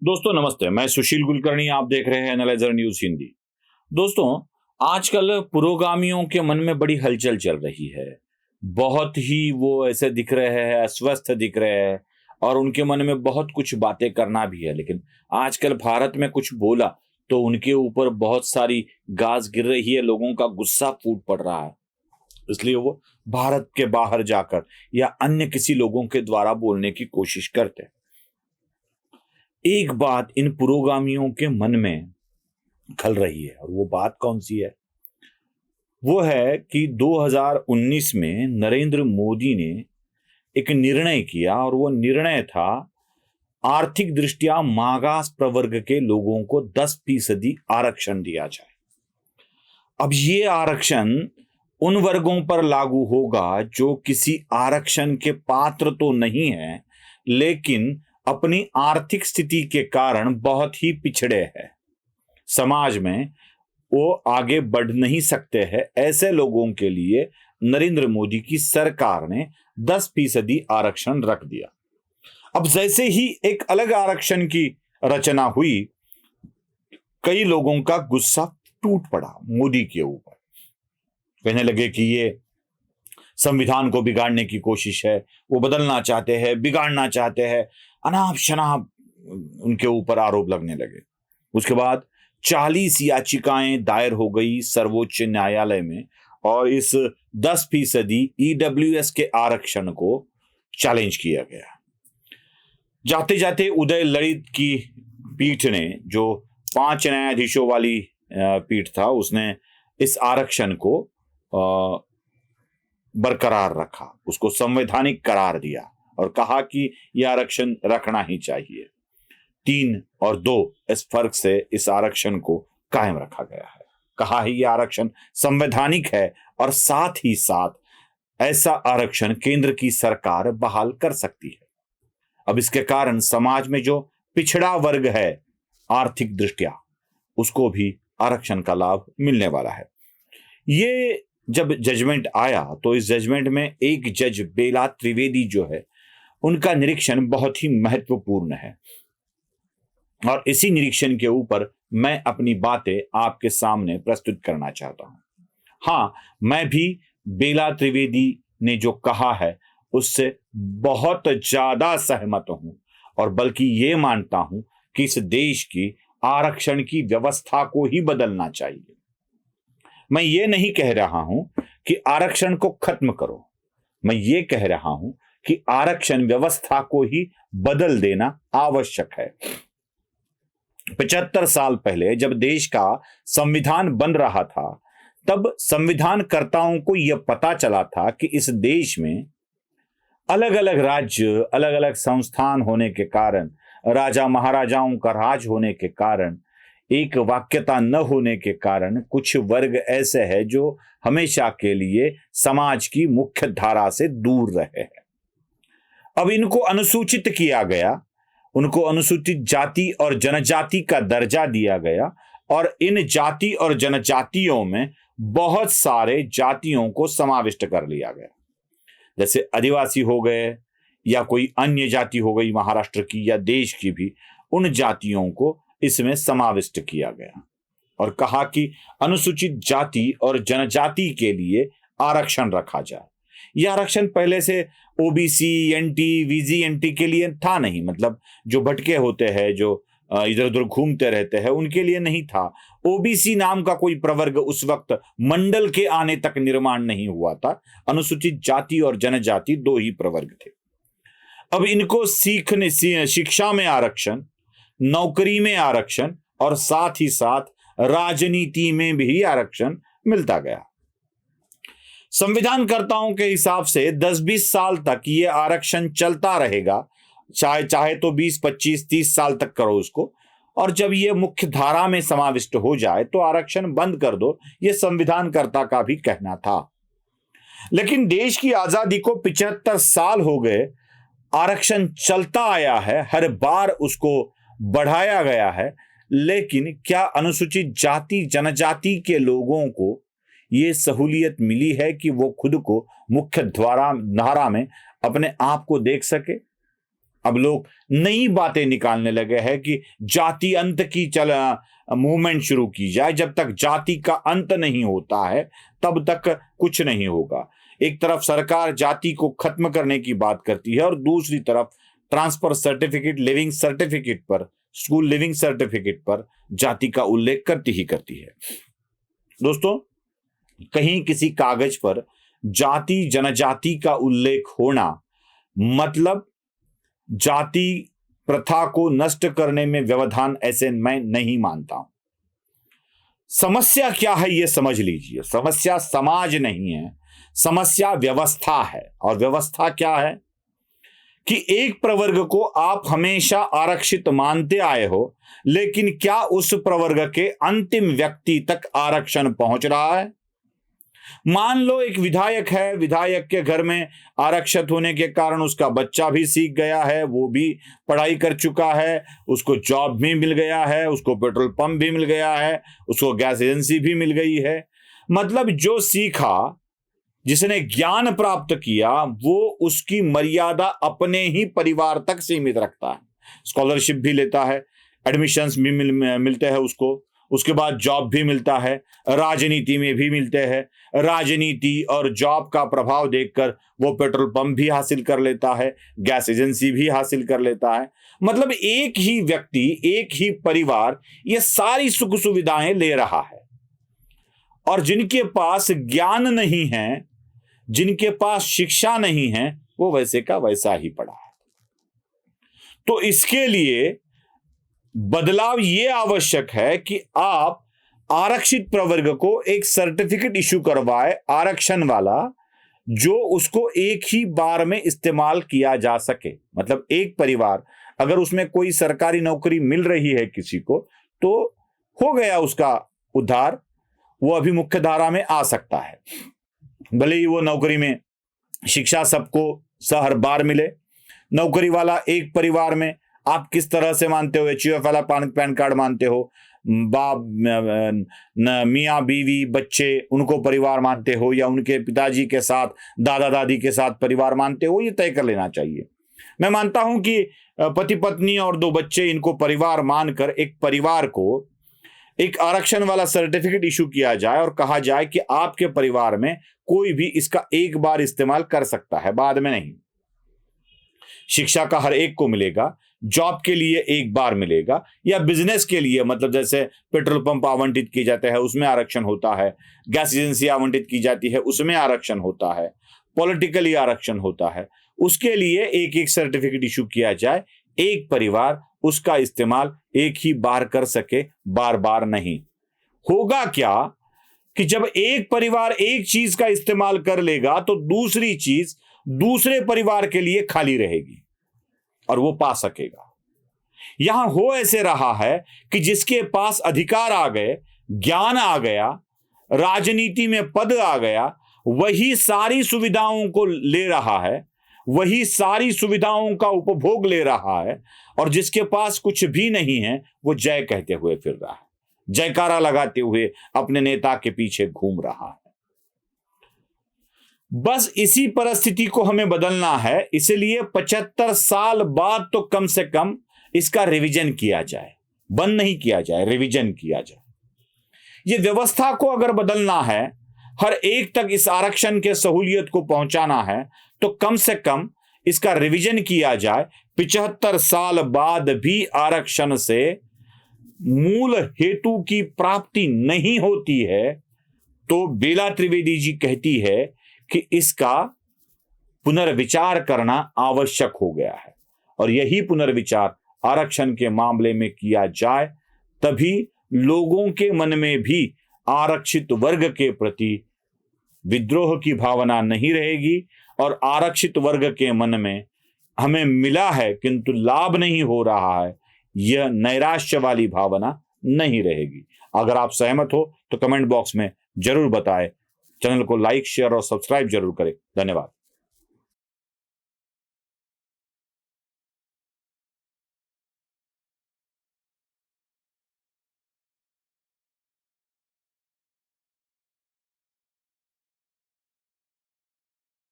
दोस्तों नमस्ते, मैं सुशील कुलकर्णी। आप देख रहे हैं एनालाइजर न्यूज हिंदी। दोस्तों, आजकल पुरोगामियों के मन में बड़ी हलचल चल रही है। बहुत ही वो ऐसे दिख रहे हैं, अस्वस्थ दिख रहे हैं और उनके मन में बहुत कुछ बातें करना भी है। लेकिन आजकल भारत में कुछ बोला तो उनके ऊपर बहुत सारी गाज गिर रही है, लोगों का गुस्सा फूट पड़ रहा है। इसलिए वो भारत के बाहर जाकर या अन्य किसी लोगों के द्वारा बोलने की कोशिश करते हैं। एक बात इन पुरोगामियों के मन में खल रही है और वो बात कौन सी है? वो है कि 2019 में नरेंद्र मोदी ने एक निर्णय किया और वो निर्णय था आर्थिक दृष्टिया मागास प्रवर्ग के लोगों को 10% आरक्षण दिया जाए। अब ये आरक्षण उन वर्गों पर लागू होगा जो किसी आरक्षण के पात्र तो नहीं है, लेकिन अपनी आर्थिक स्थिति के कारण बहुत ही पिछड़े हैं, समाज में वो आगे बढ़ नहीं सकते हैं। ऐसे लोगों के लिए नरेंद्र मोदी की सरकार ने 10% आरक्षण रख दिया। अब जैसे ही एक अलग आरक्षण की रचना हुई, कई लोगों का गुस्सा टूट पड़ा मोदी के ऊपर। कहने लगे कि ये संविधान को बिगाड़ने की कोशिश है, वो बदलना चाहते हैं, बिगाड़ना चाहते हैं, अनाप शनाप उनके ऊपर आरोप लगने लगे। उसके बाद 40 याचिकाएं दायर हो गई सर्वोच्च न्यायालय में और इस 10% ईडब्ल्यूएस के आरक्षण को चैलेंज किया गया। जाते जाते उदय ललित की पीठ ने, जो 5 न्यायाधीशों वाली पीठ था, उसने इस आरक्षण को बरकरार रखा, उसको संवैधानिक करार दिया और कहा कि यह आरक्षण रखना ही चाहिए। 3 और 2 इस फर्क से इस आरक्षण को कायम रखा गया है। कहा है यह आरक्षण संवैधानिक है और साथ ही साथ ऐसा आरक्षण केंद्र की सरकार बहाल कर सकती है। अब इसके कारण समाज में जो पिछड़ा वर्ग है आर्थिक दृष्टिया, उसको भी आरक्षण का लाभ मिलने वाला है। ये जब जजमेंट आया तो इस जजमेंट में एक जज बेला त्रिवेदी जो है, उनका निरीक्षण बहुत ही महत्वपूर्ण है और इसी निरीक्षण के ऊपर मैं अपनी बातें आपके सामने प्रस्तुत करना चाहता हूं। हाँ, मैं भी बेला त्रिवेदी ने जो कहा है उससे बहुत ज्यादा सहमत हूं और बल्कि ये मानता हूं कि इस देश की आरक्षण की व्यवस्था को ही बदलना चाहिए। मैं ये नहीं कह रहा हूं कि आरक्षण को खत्म करो, मैं ये कह रहा हूं कि आरक्षण व्यवस्था को ही बदल देना आवश्यक है। 75 साल पहले जब देश का संविधान बन रहा था, तब संविधानकर्ताओं को यह पता चला था कि इस देश में अलग अलग राज्य, अलग अलग संस्थान होने के कारण, राजा महाराजाओं का राज होने के कारण, एक वाक्यता न होने के कारण कुछ वर्ग ऐसे हैं जो हमेशा के लिए समाज की मुख्य धारा से दूर रहे हैं। अब इनको अनुसूचित किया गया, उनको अनुसूचित जाति और जनजाति का दर्जा दिया गया और इन जाति और जनजातियों में बहुत सारे जातियों को समाविष्ट कर लिया गया। जैसे आदिवासी हो गए या कोई अन्य जाति हो गई महाराष्ट्र की या देश की भी, उन जातियों को इसमें समाविष्ट किया गया और कहा कि अनुसूचित जाति और जनजाति के लिए आरक्षण रखा जाए। यह आरक्षण पहले से ओबीसी, एनटी, वीजीएनटी के लिए था नहीं, मतलब जो भटके होते हैं, जो इधर उधर घूमते रहते हैं, उनके लिए नहीं था। ओबीसी नाम का कोई प्रवर्ग उस वक्त मंडल के आने तक निर्माण नहीं हुआ था। अनुसूचित जाति और जनजाति 2 ही प्रवर्ग थे। अब इनको सीखने, शिक्षा में आरक्षण, नौकरी में आरक्षण और साथ ही साथ राजनीति में भी आरक्षण मिलता गया। संविधानकर्ताओं के हिसाब से 10-20 साल तक ये आरक्षण चलता रहेगा, चाहे तो 20, 25, 30 साल तक करो उसको, और जब ये मुख्य धारा में समाविष्ट हो जाए तो आरक्षण बंद कर दो, ये संविधानकर्ता का भी कहना था। लेकिन देश की आजादी को 75 साल हो गए, आरक्षण चलता आया है, हर बार उसको बढ़ाया गया है, लेकिन क्या अनुसूचित जाति जनजाति के लोगों को ये सहूलियत मिली है कि वो खुद को मुख्य धारा में अपने आप को देख सके? अब लोग नई बातें निकालने लगे हैं कि जाति अंत की मूवमेंट शुरू की जाए। जब तक जाति का अंत नहीं होता है तब तक कुछ नहीं होगा। एक तरफ सरकार जाति को खत्म करने की बात करती है और दूसरी तरफ ट्रांसफर सर्टिफिकेट, लिविंग सर्टिफिकेट पर, स्कूल लिविंग सर्टिफिकेट पर जाति का उल्लेख करती ही करती है। दोस्तों, कहीं किसी कागज पर जाति जनजाति का उल्लेख होना मतलब जाति प्रथा को नष्ट करने में व्यवधान, ऐसे मैं नहीं मानता हूं। समस्या क्या है यह समझ लीजिए। समस्या समाज नहीं है, समस्या व्यवस्था है। और व्यवस्था क्या है कि एक प्रवर्ग को आप हमेशा आरक्षित मानते आए हो, लेकिन क्या उस प्रवर्ग के अंतिम व्यक्ति तक आरक्षण पहुंच रहा है? मान लो एक विधायक है, विधायक के घर में आरक्षित होने के कारण उसका बच्चा भी सीख गया है, वो भी पढ़ाई कर चुका है, उसको जॉब भी मिल गया है, उसको पेट्रोल पंप भी मिल गया है, उसको गैस एजेंसी भी मिल गई है। मतलब जो सीखा, जिसने ज्ञान प्राप्त किया, वो उसकी मर्यादा अपने ही परिवार तक सीमित रखता है। स्कॉलरशिप भी लेता है, एडमिशंस भी मिलते हैं उसको, उसके बाद जॉब भी मिलता है, राजनीति में भी मिलते हैं। राजनीति और जॉब का प्रभाव देखकर वो पेट्रोल पंप भी हासिल कर लेता है, गैस एजेंसी भी हासिल कर लेता है। मतलब एक ही व्यक्ति, एक ही परिवार ये सारी सुख सुविधाएं ले रहा है। और जिनके पास ज्ञान नहीं है, जिनके पास शिक्षा नहीं है, वो वैसे का वैसा ही पड़ा है। तो इसके लिए बदलाव ये आवश्यक है कि आप आरक्षित प्रवर्ग को एक सर्टिफिकेट इशू करवाए, आरक्षण वाला, जो उसको एक ही बार में इस्तेमाल किया जा सके। मतलब एक परिवार, अगर उसमें कोई सरकारी नौकरी मिल रही है किसी को, तो हो गया उसका उद्धार, वो अभी मुख्य धारा में आ सकता है। भले ही वो नौकरी में शिक्षा सबको हर बार मिले। नौकरी वाला एक परिवार में आप किस तरह से मानते हो? एचयूएफ वाला पैन कार्ड मानते हो, बाप, मियाँ बीवी बच्चे, उनको परिवार मानते हो, या उनके पिताजी के साथ, दादा दादी के साथ परिवार मानते हो? ये तय कर लेना चाहिए। मैं मानता हूं कि पति पत्नी और 2 बच्चे, इनको परिवार मानकर एक परिवार को एक आरक्षण वाला सर्टिफिकेट इशू किया जाए और कहा जाए कि आपके परिवार में कोई भी इसका एक बार इस्तेमाल कर सकता है, बाद में नहीं। शिक्षा का हर एक को मिलेगा, जॉब के लिए एक बार मिलेगा, या बिजनेस के लिए, मतलब जैसे पेट्रोल पंप आवंटित किए जाते हैं उसमें आरक्षण होता है, गैस एजेंसी आवंटित की जाती है उसमें आरक्षण होता है, पॉलिटिकली आरक्षण होता है, उसके लिए एक एक सर्टिफिकेट इशू किया जाए। एक परिवार उसका इस्तेमाल एक ही बार कर सके, बार बार नहीं। होगा क्या कि जब एक परिवार एक चीज का इस्तेमाल कर लेगा तो दूसरी चीज दूसरे परिवार के लिए खाली रहेगी और वो पा सकेगा। यहां हो ऐसे रहा है कि जिसके पास अधिकार आ गए, ज्ञान आ गया, राजनीति में पद आ गया, वही सारी सुविधाओं को ले रहा है, वही सारी सुविधाओं का उपभोग ले रहा है, और जिसके पास कुछ भी नहीं है वो जय कहते हुए फिर रहा है, जयकारा लगाते हुए अपने नेता के पीछे घूम रहा है। बस इसी परिस्थिति को हमें बदलना है। इसलिए 75 साल बाद तो कम से कम इसका रिवीजन किया जाए, बंद नहीं किया जाए, रिवीजन किया जाए। ये व्यवस्था को अगर बदलना है, हर एक तक इस आरक्षण के सहूलियत को पहुंचाना है, तो कम से कम इसका रिवीजन किया जाए। 75 साल बाद भी आरक्षण से मूल हेतु की प्राप्ति नहीं होती है, तो बेला त्रिवेदी जी कहती है कि इसका पुनर्विचार करना आवश्यक हो गया है। और यही पुनर्विचार आरक्षण के मामले में किया जाए, तभी लोगों के मन में भी आरक्षित वर्ग के प्रति विद्रोह की भावना नहीं रहेगी, और आरक्षित वर्ग के मन में हमें मिला है किंतु लाभ नहीं हो रहा है, यह नैराश्य वाली भावना नहीं रहेगी। अगर आप सहमत हो तो कमेंट बॉक्स में जरूर बताएं। चैनल को लाइक, शेयर और सब्सक्राइब जरूर करें। धन्यवाद।